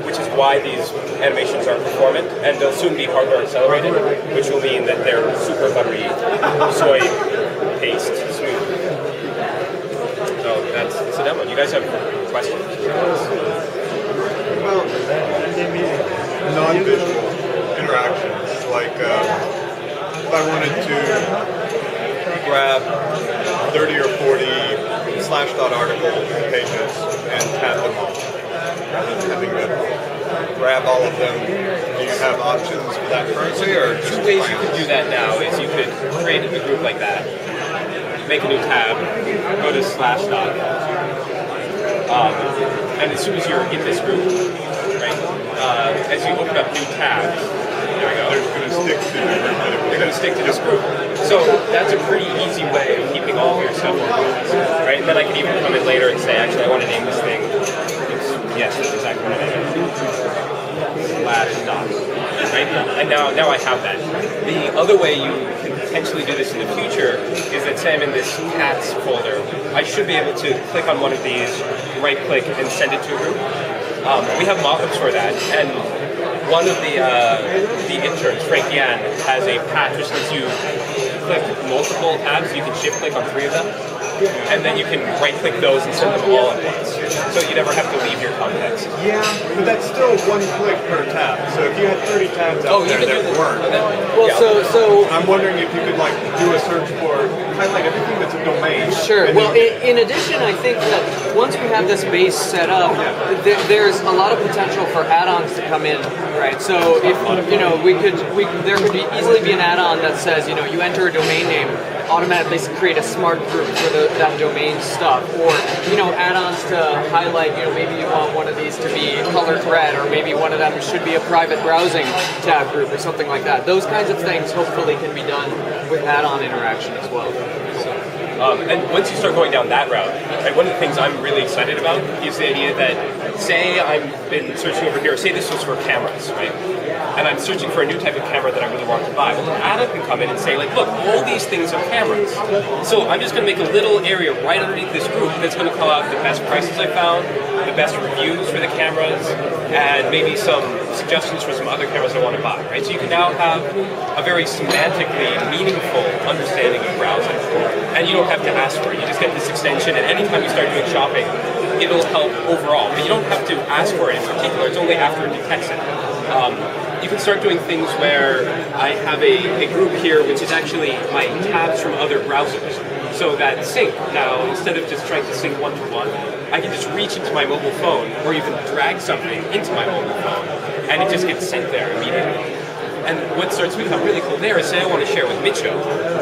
which is why these animations are performant, and they'll soon be hardware accelerated, which will mean that they're super buttery, soy paste smooth. So that's a demo. You guys have questions? Well, non-visual interactions, like if I wanted to grab 30 or 40 Slashdot article pages and tab them all, rather than having to grab all of them, do you have options for that currently? Or Two ways you could do that now is you could create a group like that, make a new tab, go to Slashdot, and as soon as you're in this group, right, as you open up new tabs, there we go. They're going to stick to this group. So that's a pretty easy way of keeping all of your stuff organized, right? And then I can even come in later and say, actually, I want to name this thing. Yes, that's exactly what I named. Slashdot. Right? And now I have that. The other way you can potentially do this in the future is that, say I'm in this cats folder, I should be able to click on one of these, right-click, and send it to a group. We have mockups for that, and one of the interns, Frank Yan, has a patch which lets you click multiple tabs. You can shift-click on 3 of them, and then you can right-click those and send them all at once. So you never have to leave your context. Yeah, but that's still 1 click per tab. So if you had 30 tabs out there that weren't, well, yeah. so I'm wondering if you could like do a search for highlight everything that's a domain. Sure. Well, in addition, I think that once we have this base set up, there's a lot of potential for add-ons to come in, right? So if there could easily be an add-on that says, you enter a domain name, automatically create a smart group for that domain stuff, or add-ons to highlight, maybe you want one of these to be colored red, or maybe one of them should be a private browsing tab group or something like that. Those kinds of things hopefully can be done with add-on interaction as well. And once you start going down that route, right, one of the things I'm really excited about is the idea that, say I've been searching over here, say this was for cameras, right? And I'm searching for a new type of camera that I really want to buy. Well, an add-on can come in and say, like, look, all these things are cameras. So I'm just going to make a little area right underneath this group that's going to call out the best prices I found, the best reviews for the cameras, and maybe some suggestions for some other cameras I want to buy, right? So you can now have a very semantically meaningful understanding of browsing. And you don't have to ask for it. You just get this extension, and anytime you start doing shopping, it'll help overall. But you don't have to ask for it in particular. It's only after it detects it. You can start doing things where I have a group here which is actually my tabs from other browsers. So that sync, now instead of just trying to sync one-to-one, I can just reach into my mobile phone or even drag something into my mobile phone and it just gets sent there immediately. And what starts to become really cool there is, say I want to share with Micho,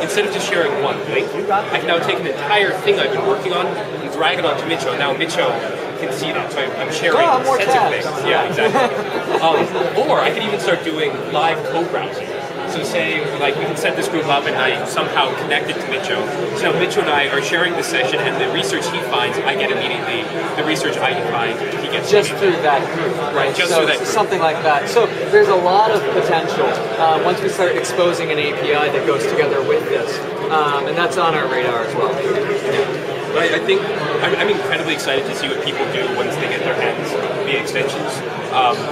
instead of just sharing one link, I can now take an entire thing I've been working on and drag it onto Micho. Now Micho can see that, so I'm sharing sets of things. Yeah, exactly. Or I can even start doing live co-browsing. So say, like, we can set this group up and I somehow connect it to Micho. So now Micho and I are sharing this session, and the research he finds, I get immediately. The research I find, he gets just through that group, right? Just so through that group. Something like that. So there's a lot of potential once we start exposing an API that goes together with this, and that's on our radar as well. But I think I'm incredibly excited to see what people do once they get their hands via extensions.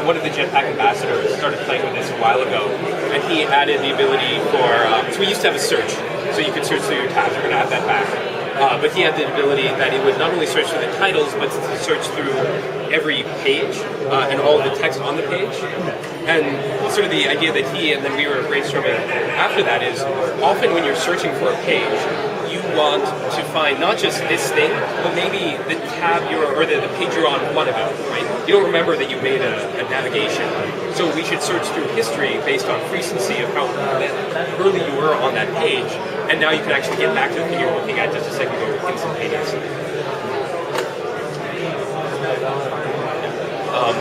One of the Jetpack ambassadors started playing with this a while ago, and he added the ability for, so we used to have a search, so you could search through your tabs. We're going to add that back. But he had the ability that it would not only search for the titles, but to search through every page and all the text on the page. And sort of the idea that he and then we were brainstorming after that is, often when you're searching for a page, you want to find not just this thing, but maybe the tab or the page you're on one ago, right? You don't remember that you made a navigation. So we should search through history based on frequency of how early you were on that page, and now you can actually get back to the thing you were looking at just a second ago instantaneously.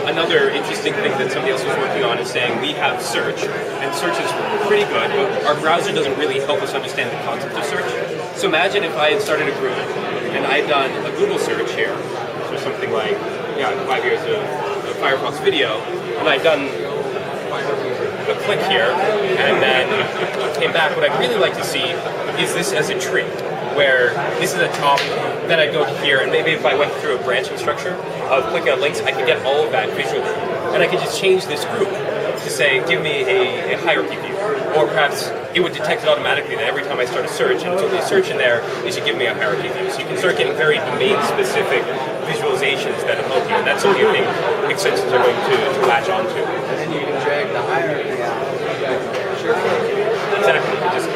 Another interesting thing that somebody else was working on is saying we have search, and search is pretty good, but our browser doesn't really help us understand the concept of search. So imagine if I had started a group, and I had done a Google search here, so something like, 5 years of Firefox video, and I'd done a click here, and then came back. What I'd really like to see is this as a tree. where this is a top, then I'd go to here, and maybe if I went through a branching structure of clicking on links, I could get all of that visually. And I could just change this group to say, give me a hierarchy view. Or perhaps it would detect it automatically that every time I start a search, and it's only a search in there, it should give me a hierarchy view. So you can start getting very domain-specific visualizations that help you, and that's something I think extensions are going to latch onto. And then you can drag the hierarchy out. Sure. Exactly. Just,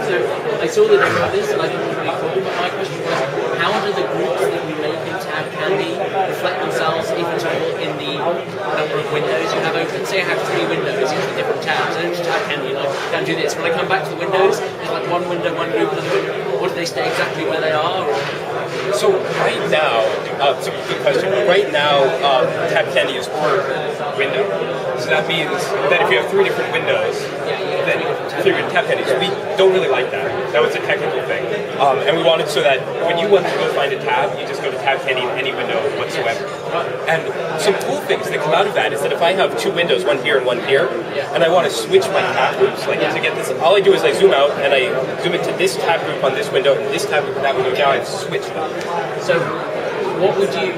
So I saw the demo of this and I think it was really cool, but my question was, how do the groups that you make in TabCandy reflect themselves, if at all, in the number of windows you have open? Say I have 3 windows, each with different tabs, and into TabCandy and I can do this. When I come back to the windows, there's like one window, one group, another window. Or do they stay exactly where they are? Or? so right now, it's a good question. Right now, TabCandy is per window. So that means that if you have 3 different windows, then 3 different TabCandys, we don't really like that. That was a technical thing. And we wanted so that when you want to go find a tab, you just go to TabCandy in any window whatsoever. And some cool things that come out of that is that if I have 2 windows, one here and one here, and I want to switch my tab groups, like to get this, all I do is I zoom out and I zoom into this tab group on this window, and this tab group on that window. Now I've switched them. So what would you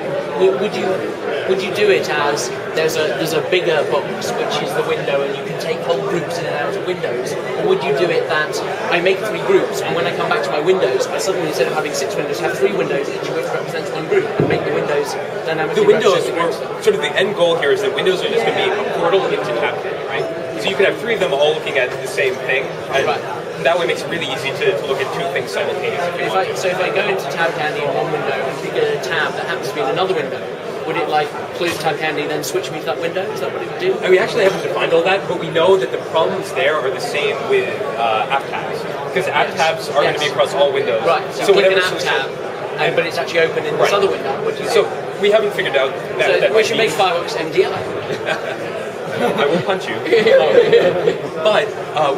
do it as there's a bigger box which is the window and you can take whole groups in and out of windows, or would you do it that I make 3 groups and when I come back to my windows I suddenly, instead of having 6 windows, have 3 windows each of which represents one group and make the windows dynamically The windows, represent the sort of the end goal here is that windows are just going to be a portal into TabCandy, right? So you can have 3 of them all looking at the same thing, and that way it makes it really easy to look at 2 things simultaneously. So if I go into TabCandy in one window and pick a tab that happens to be in another window, would it like close TabCandy then switch me to that window? Is that what it would do? And we actually haven't defined all that, but we know that the problems there are the same with app tabs, because app tabs are going to be across all windows. Right. So click an whatever app tab, but it's actually open in this other window. What do you So we haven't figured out that. So that we should make Fireworks MDI. I will punch you. But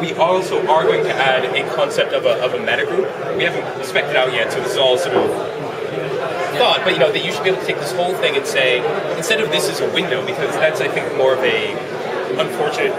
we also are going to add a concept of a meta group. We haven't spec'd it out yet, so this is all sort of thought. But that you should be able to take this whole thing and say, instead of this as a window, because that's I think more of a unfortunate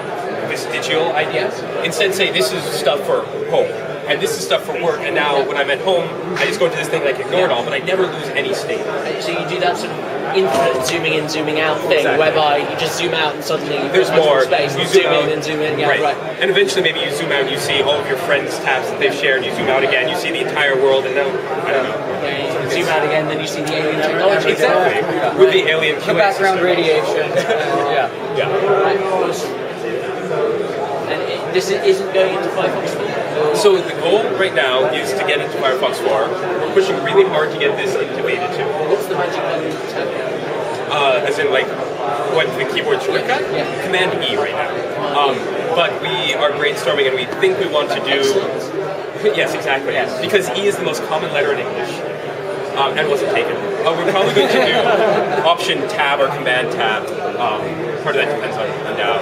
vestigial idea. Instead, say this is stuff for home. And this is stuff for work, and now when I'm at home, I just go into this thing and I can ignore it all, but I never lose any state. So you do that sort of infinite zooming in, zooming out thing, whereby you just zoom out and suddenly there's more space. You zoom in and zoom in, right. And eventually maybe you zoom out and you see all of your friends' tabs that they've shared, you zoom out again, you see the entire world, and now, I don't know. Yeah, you zoom out again, then you see the alien technology. Exactly. With the alien The background radiation. Yeah. Right. And this isn't going into Firefox 4? So the goal right now is to get into Firefox 4. We're pushing really hard to get this into beta 2. What's the magic button to TabCandy? As in like, what the keyboard shortcut? Yeah. Command E right now. But we are brainstorming and we think we want to do... Yes, exactly. Yes. Because E is the most common letter in English. And wasn't taken. We're probably going to do Option Tab or Command Tab. Part of that depends on now.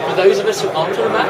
For those of us who aren't on a Mac,